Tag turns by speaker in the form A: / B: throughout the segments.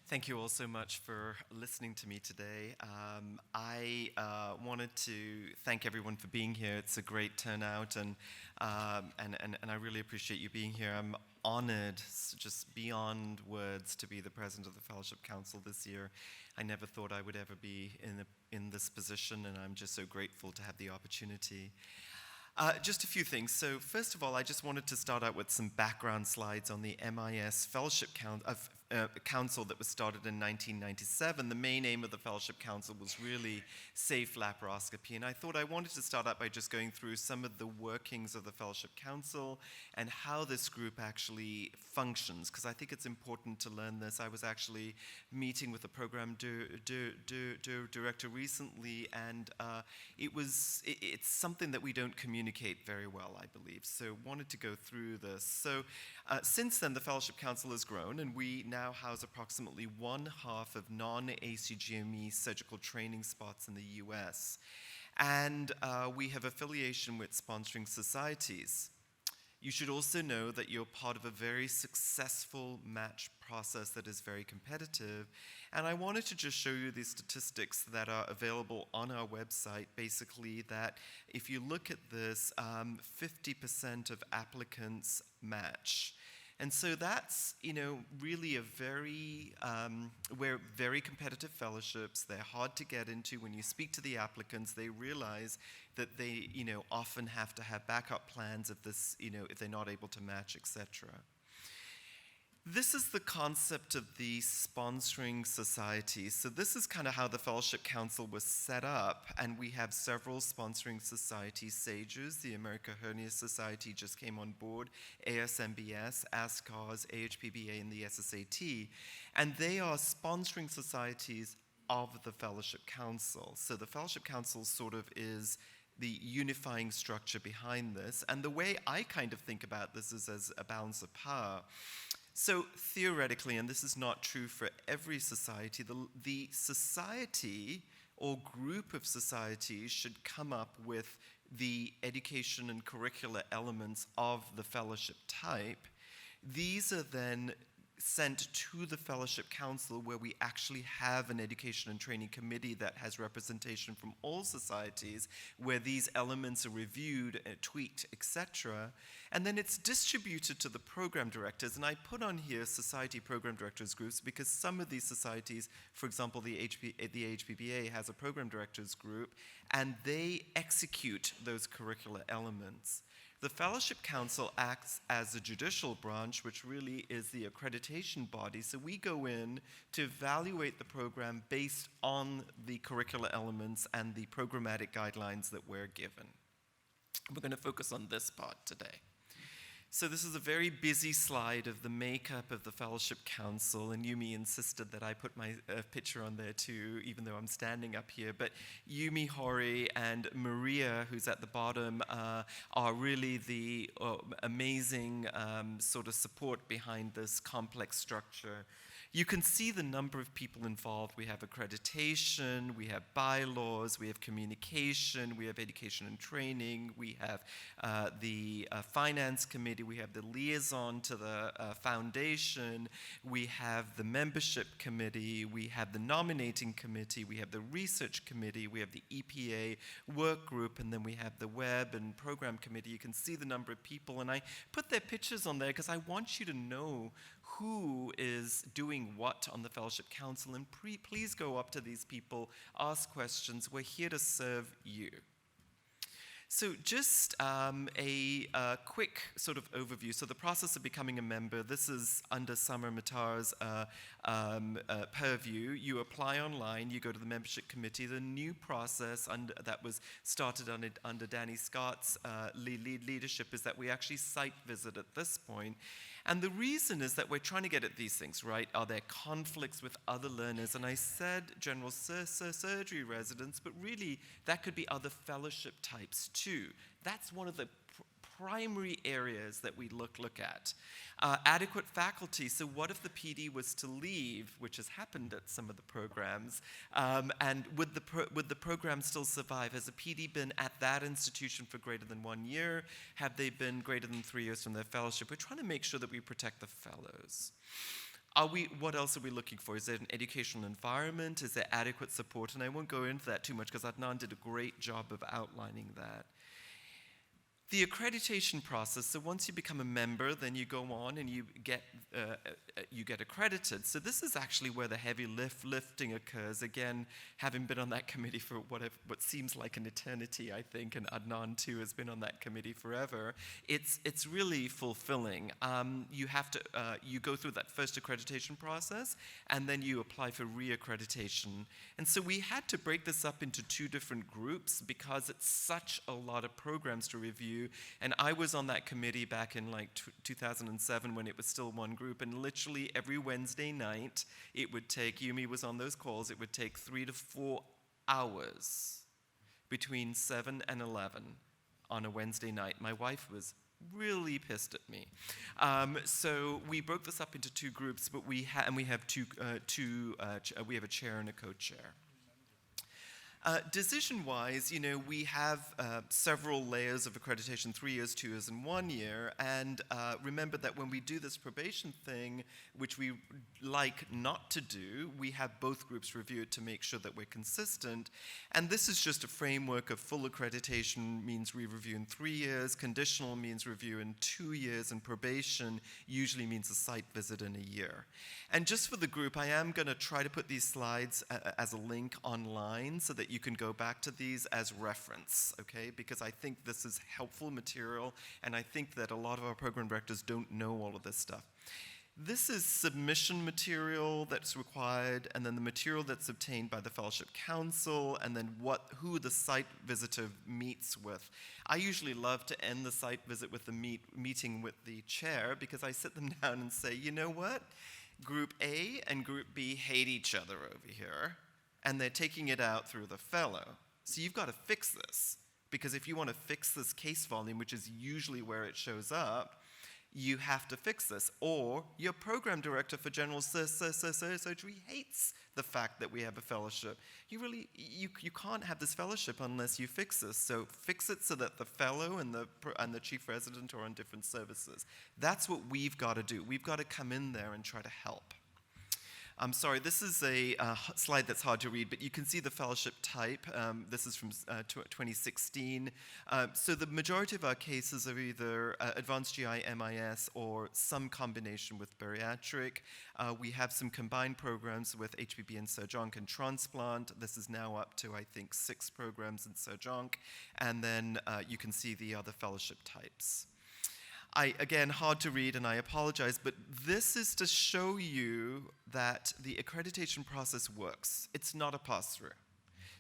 A: Thank you all so much for listening to me today. I wanted to thank everyone for being here. It's a great turnout, and I really appreciate you being here. I'm honored, just beyond words, to be the president of the Fellowship Council this year. I never thought I would ever be in this position, and I'm just so grateful to have the opportunity. Just a few things. So first of all, I just wanted to start out with some background slides on the MIS Fellowship Council that was started in 1997. The main aim of the Fellowship Council was really safe laparoscopy, and I thought I wanted to start out by just going through some of the workings of the Fellowship Council and how this group actually functions, because I think it's important to learn this. I was actually meeting with a program director recently, and it's something that we don't communicate very well, I believe. So wanted to go through this. So since then, the Fellowship Council has grown, and we now house approximately 1/2 of non-ACGME surgical training spots in the US. And we have affiliation with sponsoring societies. You should also know that you're part of a very successful match process that is very competitive. And I wanted to just show you the statistics that are available on our website. Basically, that if you look at this, 50% of applicants match. And so that's, really we're very competitive fellowships. They're hard to get into. When you speak to the applicants, they realize that they, often have to have backup plans if they're not able to match, etc. This is the concept of the sponsoring society. So this is kind of how the Fellowship Council was set up, and we have several sponsoring societies. SAGES, the American Hernia Society, just came on board, ASMBS, ASCARS, AHPBA, and the SSAT, and they are sponsoring societies of the Fellowship Council. So the Fellowship Council sort of is the unifying structure behind this, and the way I kind of think about this is as a balance of power. So theoretically, and this is not true for every society, the society or group of societies should come up with the education and curricular elements of the fellowship type. These are then sent to the Fellowship Council, where we actually have an education and training committee that has representation from all societies, where these elements are reviewed, tweaked, etc. And then it's distributed to the program directors. And I put on here society program directors groups because some of these societies, for example, the HPBA has a program directors group, and they execute those curricular elements. The Fellowship Council acts as a judicial branch, which really is the accreditation body. So we go in to evaluate the program based on the curricular elements and the programmatic guidelines that we're given. We're going to focus on this part today. So this is a very busy slide of the makeup of the Fellowship Council, and Yumi insisted that I put my picture on there too, even though I'm standing up here. But Yumi, Hori, and Maria, who's at the bottom, are really the amazing sort of support behind this complex structure. You can see the number of people involved. We have accreditation, we have bylaws, we have communication, we have education and training, we have the finance committee, we have the liaison to the foundation, we have the membership committee, we have the nominating committee, we have the research committee, we have the EPA work group, and then we have the web and program committee. You can see the number of people, and I put their pictures on there because I want you to know who is doing what on the Fellowship Council, and please go up to these people, ask questions. We're here to serve you. So just a quick sort of overview. So the process of becoming a member, this is under Summer Matar's purview. You apply online, you go to the membership committee. The new process that was started under Danny Scott's leadership is that we actually site visit at this point. And the reason is that we're trying to get at these things, right? Are there conflicts with other learners? And I said general surgery residents, but really that could be other fellowship types too. That's one of the primary areas that we look at. Adequate faculty. So what if the PD was to leave, which has happened at some of the programs, and would the program still survive? Has a PD been at that institution for greater than 1 year? Have they been greater than 3 years from their fellowship? We're trying to make sure that we protect the fellows. What else are we looking for? Is there an educational environment? Is there adequate support? And I won't go into that too much because Adnan did a great job of outlining that. The accreditation process, so once you become a member, then you go on and you get accredited. So this is actually where the heavy lifting occurs. Again, having been on that committee for what seems like an eternity, I think, and Adnan too has been on that committee forever. It's really fulfilling. You go through that first accreditation process, and then you apply for reaccreditation. And so we had to break this up into two different groups because it's such a lot of programs to review. And I was on that committee back in like 2007 when it was still one group, and literally every Wednesday night it would take, Yumi was on those calls, it would take 3 to 4 hours between 7 and 11 on a Wednesday night. My wife was really pissed at me. So we broke this up into two groups, but we have a chair and a co-chair. Decision-wise, we have several layers of accreditation, 3 years, 2 years, and 1 year. And remember that when we do this probation thing, which we like not to do, we have both groups review it to make sure that we're consistent. And this is just a framework of full accreditation means we review in 3 years, conditional means review in 2 years, and probation usually means a site visit in a year. And just for the group, I am going to try to put these slides as a link online so that you can go back to these as reference, okay? Because I think this is helpful material, and I think that a lot of our program directors don't know all of this stuff. This is submission material that's required, and then the material that's obtained by the Fellowship Council, and then who the site visitor meets with. I usually love to end the site visit with the meeting with the chair, because I sit them down and say, you know what? Group A and Group B hate each other over here, and they're taking it out through the fellow. So you've got to fix this, because if you want to fix this case volume, which is usually where it shows up, you have to fix this. Or your program director for general surgery hates the fact that we have a fellowship. You can't have this fellowship unless you fix this. So fix it so that the fellow and the chief resident are on different services. That's what we've got to do. We've got to come in there and try to help. I'm sorry, this is a slide that's hard to read, but you can see the fellowship type. This is from 2016. So the majority of our cases are either advanced GI, MIS, or some combination with bariatric. We have some combined programs with HPB and Surg-Onc and transplant. This is now up to, I think, 6 programs in Surg-Onc. And then you can see the other fellowship types. Again, hard to read, and I apologize, but this is to show you that the accreditation process works. It's not a pass-through.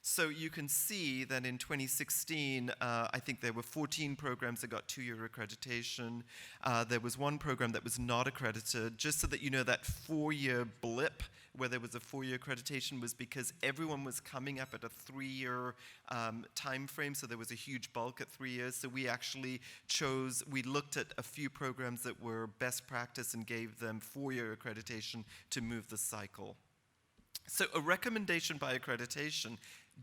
A: So you can see that in 2016, I think there were 14 programs that got 2-year accreditation. There was one program that was not accredited, just so that you know that 4-year blip where there was a 4-year accreditation was because everyone was coming up at a 3-year time frame, so there was a huge bulk at 3 years. So we actually we looked at a few programs that were best practice and gave them 4-year accreditation to move the cycle. So a recommendation by accreditation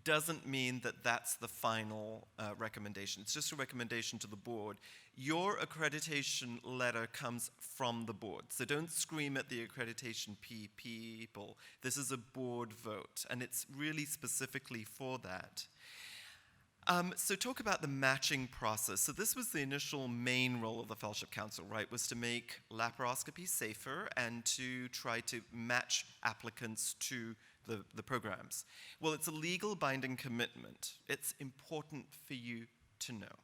A: doesn't mean that that's the final recommendation. It's just a recommendation to the board. Your accreditation letter comes from the board. So don't scream at the accreditation people. This is a board vote, and it's really specifically for that. So talk about the matching process. So this was the initial main role of the Fellowship Council, right, was to make laparoscopy safer and to try to match applicants to the programs. Well, it's a legal binding commitment. It's important for you to know.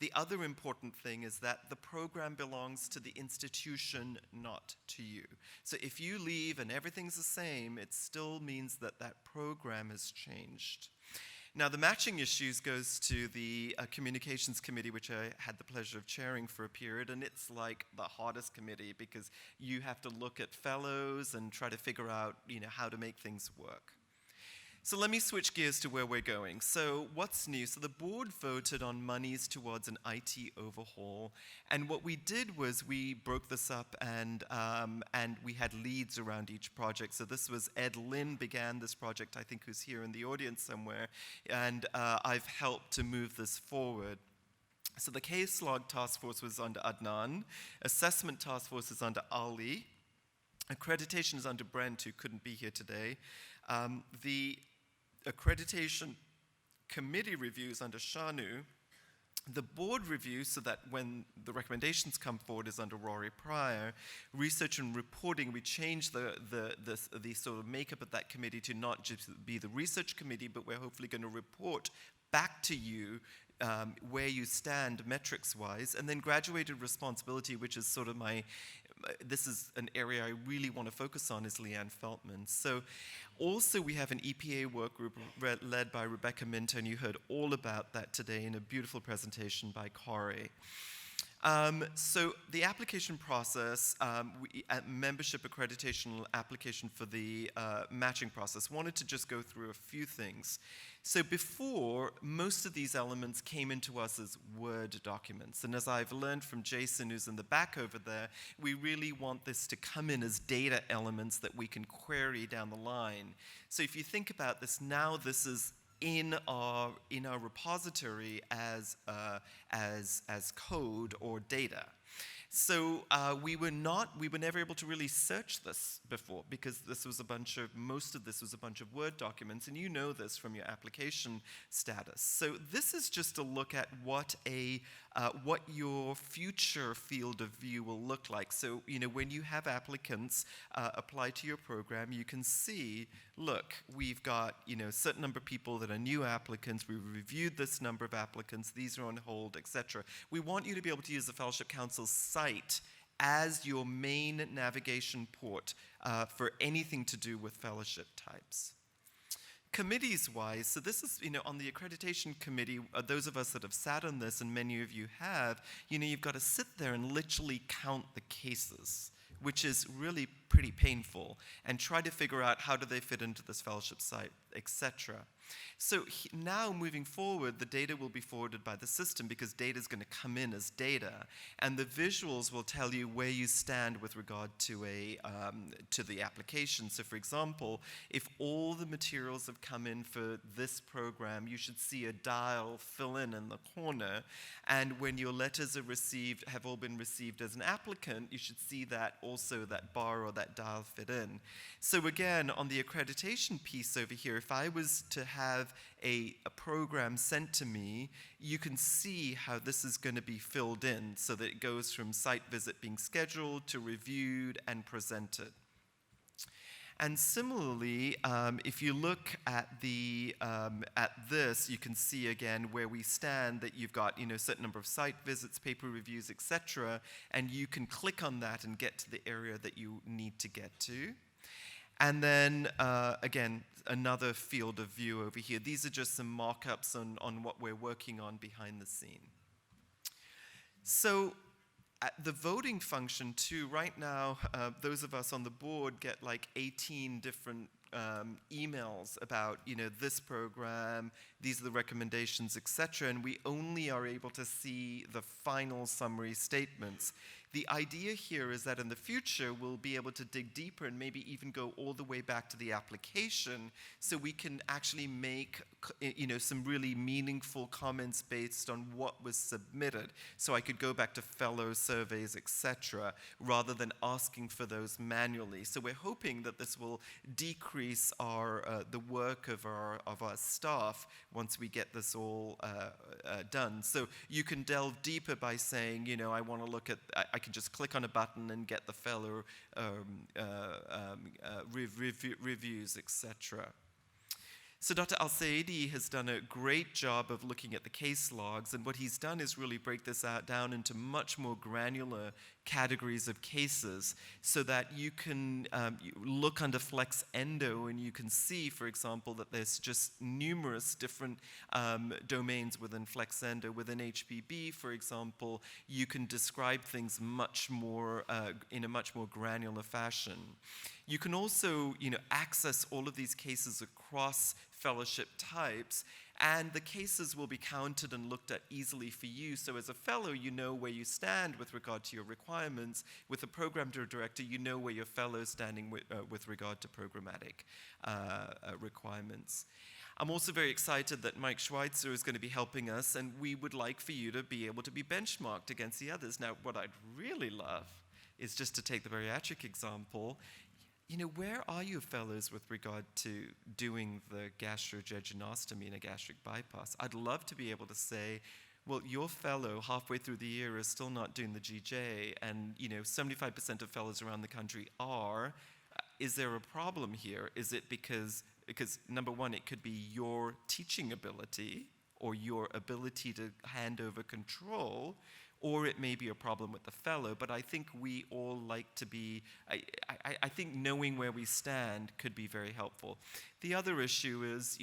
A: The other important thing is that the program belongs to the institution, not to you. So if you leave and everything's the same, it still means that that program has changed. Now, the matching issues goes to the communications committee, which I had the pleasure of chairing for a period, and it's like the hardest committee because you have to look at fellows and try to figure out, how to make things work. So let me switch gears to where we're going. So what's new? So the board voted on monies towards an IT overhaul, and what we did was we broke this up and we had leads around each project. So this was Ed Lynn began this project, I think who's here in the audience somewhere, and I've helped to move this forward. So the case log task force was under Adnan, assessment task force is under Ali, Accreditation is under Brent, who couldn't be here today. The accreditation committee reviews under Shanu. The board review, so that when the recommendations come forward, is under Rory Pryor. Research and reporting, we changed the sort of makeup of that committee to not just be the research committee, but we're hopefully going to report back to you where you stand metrics-wise. And then graduated responsibility, which is sort of this is an area I really want to focus on, is Leanne Feltman. So also we have an EPA work group led by Rebecca Minto, and you heard all about that today in a beautiful presentation by Corey. So the application process, membership accreditation application for the matching process, wanted to just go through a few things. So before, most of these elements came into us as Word documents. And as I've learned from Jason, who's in the back over there, we really want this to come in as data elements that we can query down the line. So if you think about this, now this is in our repository as code or data. So we were never able to really search this before, because most of this was a bunch of Word documents, and you know this from your application status. So this is just a look at what your future field of view will look like. So when you have applicants apply to your program, you can see, look, we've got a certain number of people that are new applicants. We've reviewed this number of applicants. These are on hold, etc. We want you to be able to use the Fellowship Council's site as your main navigation port for anything to do with fellowship types. Committees-wise, so this is, on the accreditation committee, those of us that have sat on this, and many of you have, you've got to sit there and literally count the cases, which is really pretty painful, and try to figure out how do they fit into this fellowship site, etc. So now moving forward, the data will be forwarded by the system, because data is going to come in as data, and the visuals will tell you where you stand with regard to the application. So for example, if all the materials have come in for this program, you should see a dial fill in the corner, and when your letters have all been received as an applicant, you should see that also, that bar or that dial fit in. So again, on the accreditation piece over here, if I was to have a program sent to me, you can see how this is going to be filled in, so that it goes from site visit being scheduled to reviewed and presented. And similarly, if you look at this, you can see again where we stand, that you've got a certain number of site visits, paper reviews, etc., and you can click on that and get to the area that you need to get to. And then, again, another field of view over here. These are just some mock-ups on what we're working on behind the scene. So the voting function, too, right now, those of us on the board get like 18 different emails about, this program, these are the recommendations, etc., and we only are able to see the final summary statements. The idea here is that in the future, we'll be able to dig deeper and maybe even go all the way back to the application, so we can actually make some really meaningful comments based on what was submitted. So I could go back to fellow surveys, etc., rather than asking for those manually. So we're hoping that this will decrease the work of our staff once we get this all done. So you can delve deeper by saying, I want to look at, I can just click on a button and get the fellow reviews, etc. So Dr. Al-Saidi has done a great job of looking at the case logs, and what he's done is really break this down into much more granular categories of cases, so that you can look under Flex Endo and you can see, for example, that there's just numerous different domains within Flex Endo. Within HPB, for example, you can describe things much more in a much more granular fashion. You can also, access all of these cases across fellowship types, and the cases will be counted and looked at easily for you. So as a fellow, you know where you stand with regard to your requirements. With a program director, you know where your fellow is standing with regard to programmatic requirements. I'm also very excited that Mike Schweitzer is going to be helping us, and we would like for you to be able to be benchmarked against the others. Now, what I'd really love is just to take the bariatric example. Where are you fellows with regard to doing the gastrojejunostomy and a gastric bypass? I'd love to be able to say, well, your fellow halfway through the year is still not doing the GJ, and 75% of fellows around the country are. Is there a problem here? Is it because number one, it could be your teaching ability or your ability to hand over control, or it may be a problem with the fellow. But I think we all like to be, I think knowing where we stand could be very helpful. The other issue is,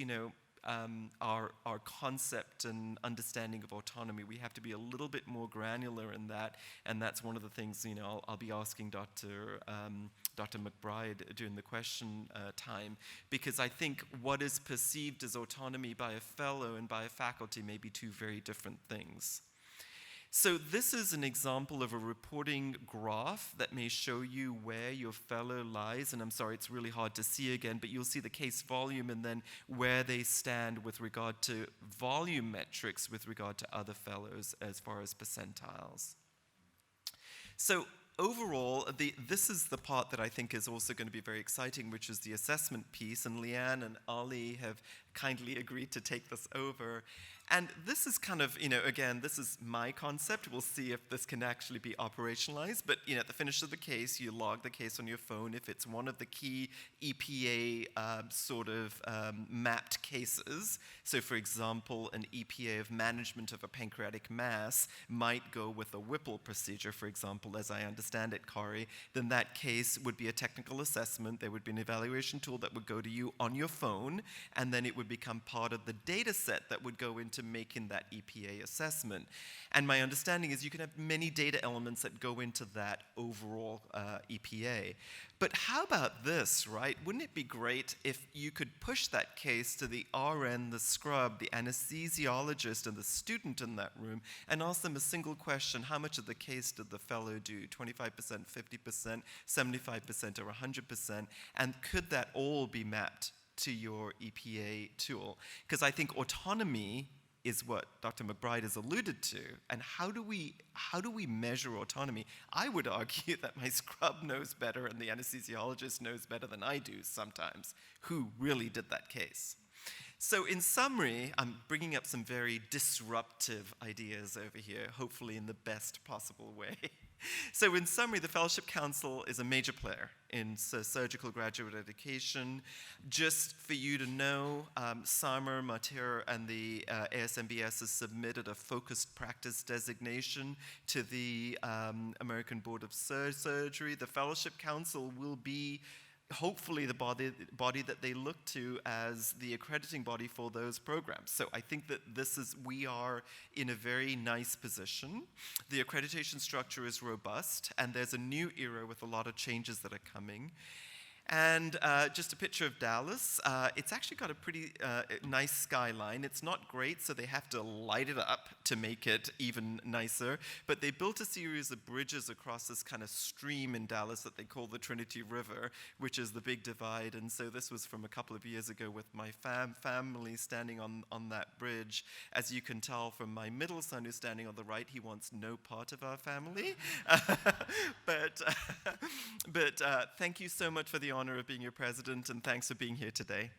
A: our concept and understanding of autonomy. We have to be a little bit more granular in that, and that's one of the things I'll be asking Dr. McBride during the question time, because I think what is perceived as autonomy by a fellow and by a faculty may be two very different things. So this is an example of a reporting graph that may show you where your fellow lies, and I'm sorry, it's really hard to see again, but you'll see the case volume and then where they stand with regard to volume metrics with regard to other fellows as far as percentiles. So overall, this is the part that I think is also going to be very exciting, which is the assessment piece, and Leanne and Ali have kindly agreed to take this over. And this is kind of, again, this is my concept. We'll see if this can actually be operationalized. But, at the finish of the case, you log the case on your phone. If it's one of the key EPA mapped cases, so for example, an EPA of management of a pancreatic mass might go with a Whipple procedure, for example, as I understand it, Kari, then that case would be a technical assessment. There would be an evaluation tool that would go to you on your phone, and then it would become part of the data set that would go into making that EPA assessment. And my understanding is you can have many data elements that go into that overall EPA. But how about this, right? Wouldn't it be great if you could push that case to the RN, the scrub, the anesthesiologist, and the student in that room and ask them a single question: how much of the case did the fellow do? 25%, 50%, 75%, or 100%? And could that all be mapped to your EPA tool? Because I think autonomy is what Dr. McBride has alluded to. And how do we measure autonomy? I would argue that my scrub knows better and the anesthesiologist knows better than I do sometimes who really did that case. So in summary, I'm bringing up some very disruptive ideas over here, hopefully in the best possible way. So in summary, the Fellowship Council is a major player in surgical graduate education. Just for you to know, Samer, Matir, and the ASMBS has submitted a focused practice designation to the American Board of Surgery. The Fellowship Council will be hopefully the body that they look to as the accrediting body for those programs. So I think that we are in a very nice position. The accreditation structure is robust, and there's a new era with a lot of changes that are coming. And just a picture of Dallas. It's actually got a pretty nice skyline. It's not great, so they have to light it up to make it even nicer. But they built a series of bridges across this kind of stream in Dallas that they call the Trinity River, which is the big divide. And so this was from a couple of years ago with my family standing on that bridge. As you can tell from my middle son who's standing on the right, he wants no part of our family. But thank you so much for the honor of being your president, and thanks for being here today.